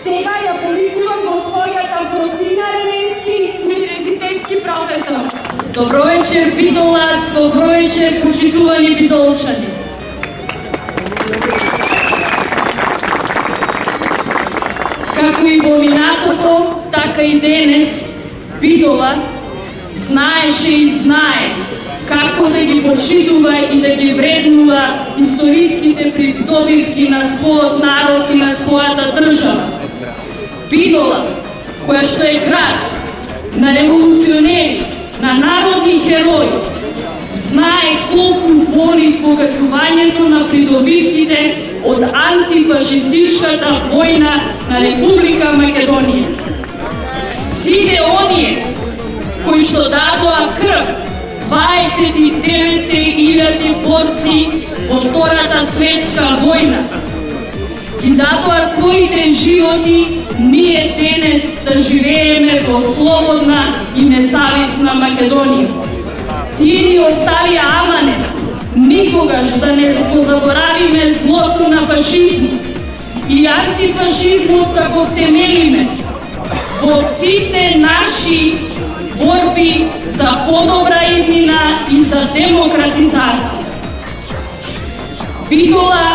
Сега ја повикувам господјата Грозина Ремејски, универзитетски професор. Добро вечер, Битола, добро вечер, почитувани битолчани. Како и во минатото, така и денес, Битола знаеше и знае како да ги почитува и да ги вреднува историските придобивки на својот народ и на својата држава. Битола, која што е град на револуционери, на народни херои, знае колку боли погазувањето на придобивките од антифашистичката војна на Република Македонија. Сите оние кои што дадоа крв 29.000 борци во Втората светска војна, ги дадоа своите животи, ние денес да живееме во слободна и независна Македонија. Тие ни оставија аманет, никогаш да не го заборавиме злото на фашизмот и антифашизмот да го втемелиме во сите наши борби за подобра иднина и за демократизација. Битола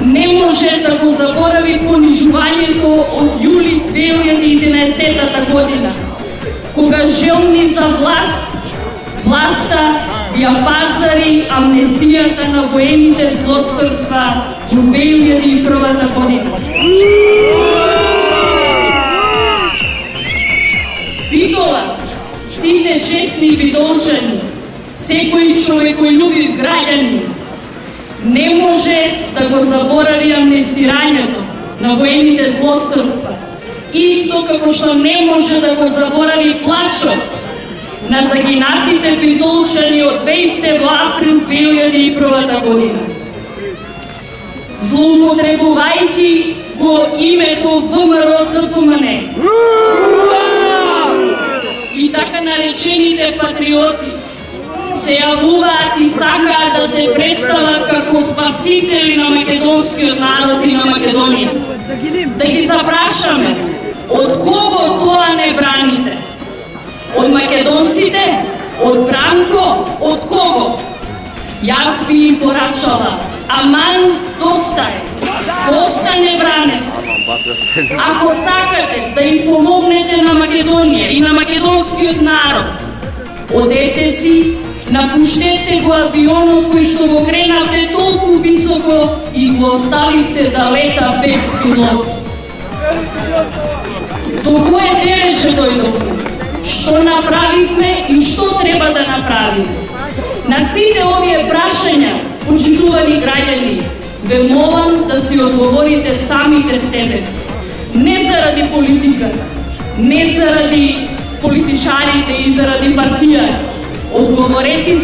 не може да го заборави понижувањето од јули 2011 година, кога желни за власта ја пазари амнестијата на воените злосторства во 2001 година. Битола, сите честни битолчани, секој човеколюбив граѓанин не може да го заборави амнестирањето на воените злосторства, исто како што не може да го заборави плачот на загинатите битолчани од Вејце во април 2001 година. Злоупотребувајќи го името ВМРО ДПМН и така наречените патриоти се јавуваат и сакаат да се представат како спасители на македонскиот народ и на Македонија. Да ги запрашаме, од кого тоа не браните? Од македонците? Од Бранко? Од кого? Јас би им порачала, аман, доста е. Доста не бранете. Ако сакате да им помогнете на Македонија и на македонскиот народ, одете си, напуштете го авионот кој што го кренавте толку високо и го оставивте да лета без пилот. До кое дереже дојдовме? Што направивме и што треба да направиме? На сите овие прашања, почитувани граѓани, ве молам да си одговорите самите себе си. Не заради политиката, не заради политичарите и заради партијата. Одговорете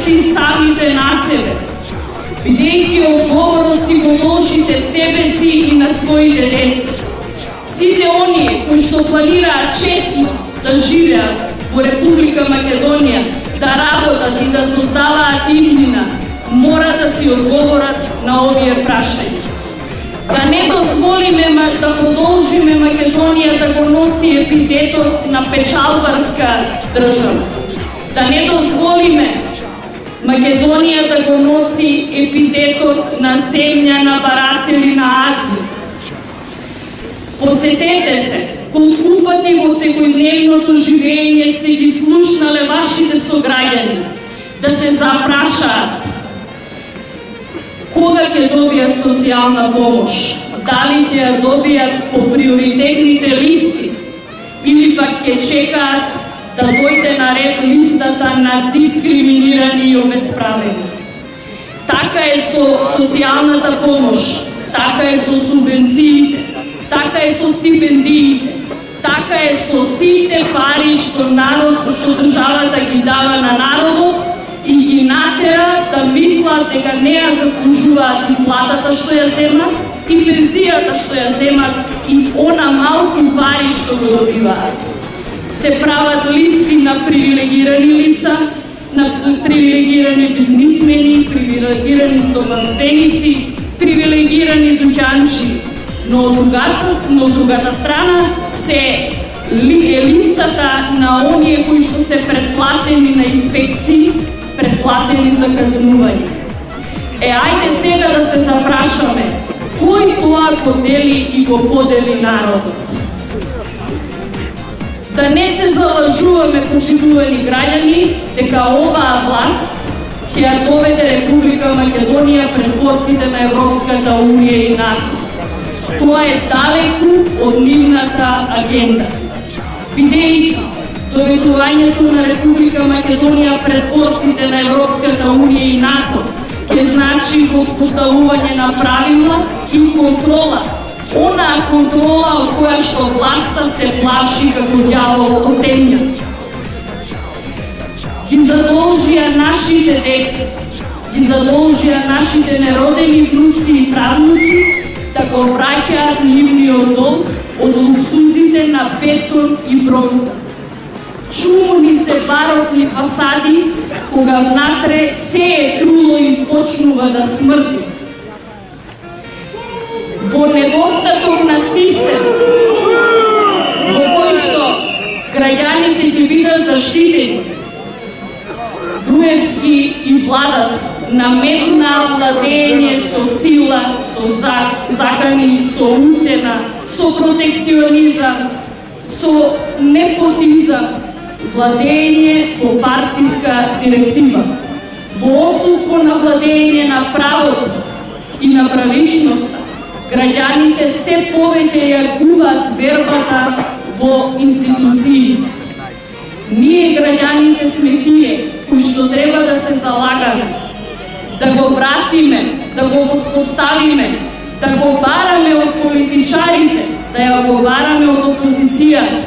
си самите на себе. Бидејќи одговорно си го должите себе си и на своите деца. Сите оние кои што планираат честно да живеат во Република Македонија, да работат и да создаваат иднина, мора да си одговорат на овие прашања. Да не дозволиме да продолжиме Македонија да го носи епитетот на печалбарска држава. Да не дозволиме Македонија да го носи епитетот на земја на баратели на Азија. Подсетете се, колку пати во секојдневното живење сте ги слушнале вашите сограѓани да се запрашаат кога ќе добијат социјална помош, дали ќе ја добијат по приоритетните листи или пак ќе чекаат да дојде на ред листата на дискриминирани и обесправени. Така е со социјалната помош, така е со субвенциите, така е со стипендиите, така е со сите пари што државата ги дава на народот и ги натера да мислат дека не ја заслужуваат и платата што ја земат, и пензијата што ја земат, и она малку пари што го добиваат. Се прават листи на привилегирани лица, на привилегирани бизнисмени, привилегирани стопанственици, привилегирани дуќанчи. но од другата страна е листата на оние кои што се претплатени на инспекции, претплатени за казнување. Ајде сега да се запрашаме, кој тоа го дели и го подели народот? Да не се залажуваме, почитувани граѓани, дека оваа власт ќе ја доведе Република Македонија пред портите на Европската Унија и НАТО. Тоа е далеку од нивната агенда. Бидејќи доведувањето на Република Македонија пред портите на Европската Унија и НАТО ќе значи воспоставување на правила и контрола. Онаа контрола од која што власта се плаши како ѓавол од темја. Ги задолжија нашите деца, ги задолжија нашите неродени внуци и правнуци да го враќаат нивниот долг од луксузите на бетон и бронза. Чумни се барокни фасади, кога внатре се е труло и почнува да смрди. Во недостаток на систем, во кој што граѓаните ќе бидат заштитени, Груевски и владата наметна владење со сила, со закани, со уцена, со протекционизам, со непотизам, владење по партиска директива. Во отсуство на владење на правото и на правичноста, граѓаните се повеќе ја губат вербата во институциите. Ние граѓаните сме тие кои што треба да се залагаме, да го вратиме, да го воспоставиме, да го бараме од политичарите, да ја го бараме од опозицијата,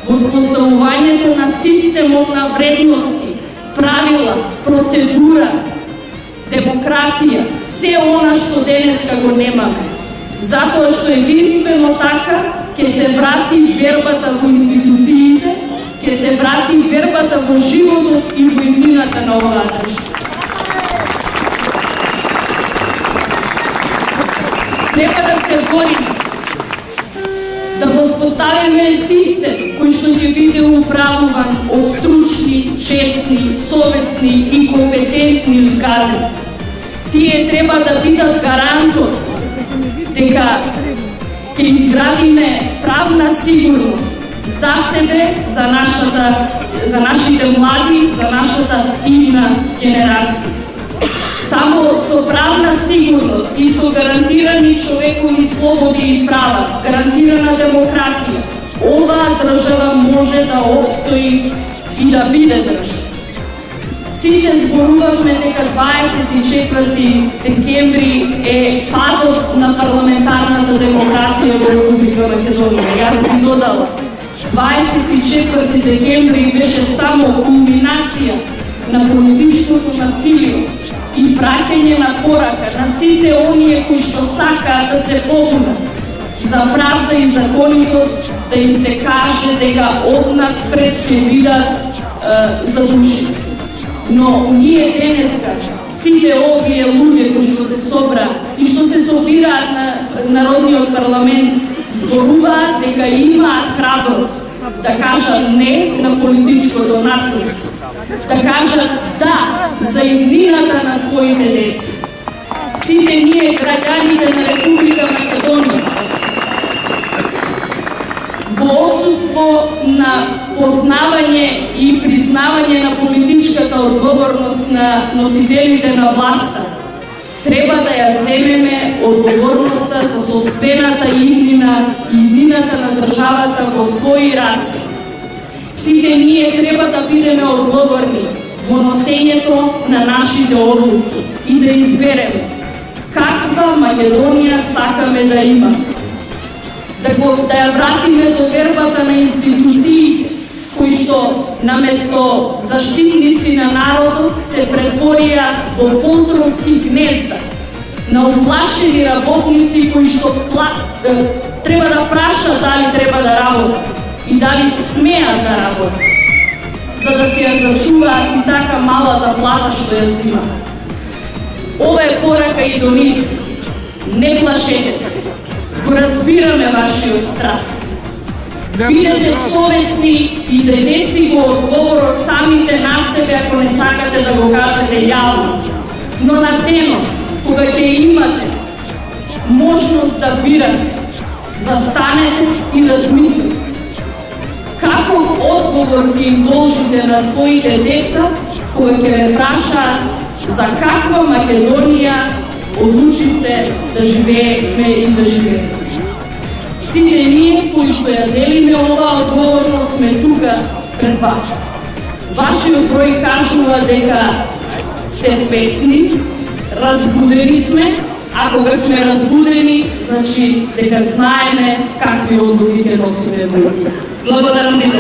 воспоставувањето на системот на вредности, правила, процедура, демократија, се она што денеска го немаме. Затоа што единствено така ќе се врати вербата во институциите, ќе се врати вербата во животот и во иднината на оваа држава. Треба да се бориме, да воспоставиме систем кој што ќе биде управуван од стручни, честни, совесни и компетентни кадри. Тие треба да бидат гарантот дека ќе изградиме правна сигурност за себе, за нашите млади, за нашата идна генерација. Само со правна сигурност и со гарантирани човекови слободи и права, гарантирана демократија, оваа држава може да обстои и да биде држава. Сите зборувавме дека 24 декември е падот на парламентарната демократија во Република Македонија. Јас би додала, 24 декември беше само кулминација на политичкото насилие и праќање на порака на сите оние кои што сакаат да се побунат за правда и законитост, да им се каже дека однапред ќе бидат задушени. Но ние денеска, сите овие луѓе кои што се собра и што се собираат на Народниот парламент, зборуваат дека имаат храброст да кажат не на политичкото наследство, да кажат да за иднината на своите деца. Сите ние граѓаните на Република Македонија, во отсуство на познавање и признавање на политичката одговорност на носителите на власта, треба да ја земеме одговорноста за собствената иднина и иднината на државата во своји раци. Сите ние треба да бидеме одговорни во носењето на нашите одлуки и да избереме каква Македонија сакаме да имаме. Да ја вратиме довербата на институциите, кои што наместо заштитници на народот се претворија во полтронски гнезда, на уплашени работници кои што треба да прашат дали треба да работат и дали смеат да работат, за да се ја зачуваат и така малата плата што ја зимаат. Ова е порака и до нив. Не плашете се. Го разбираме вашиот страх. Бидете совесни и дадете си го одговорот самите на себе ако не сакате да го кажете јавно. Но на денот, кога ќе имате можност да бирате, застанете и размислите. Каков одговор ќе им должите на своите деца кога ќе ве прашаат за каква Македонија одлучивте да живееме и да живеете. Сите ние кои што ја делиме оваа одговорност сме тука пред вас. Вашиот број кажува дека сте свесни, разбудени сме, а кога сме разбудени, значи дека знаеме какви одлуки ќе носиме во. Благодарам ви.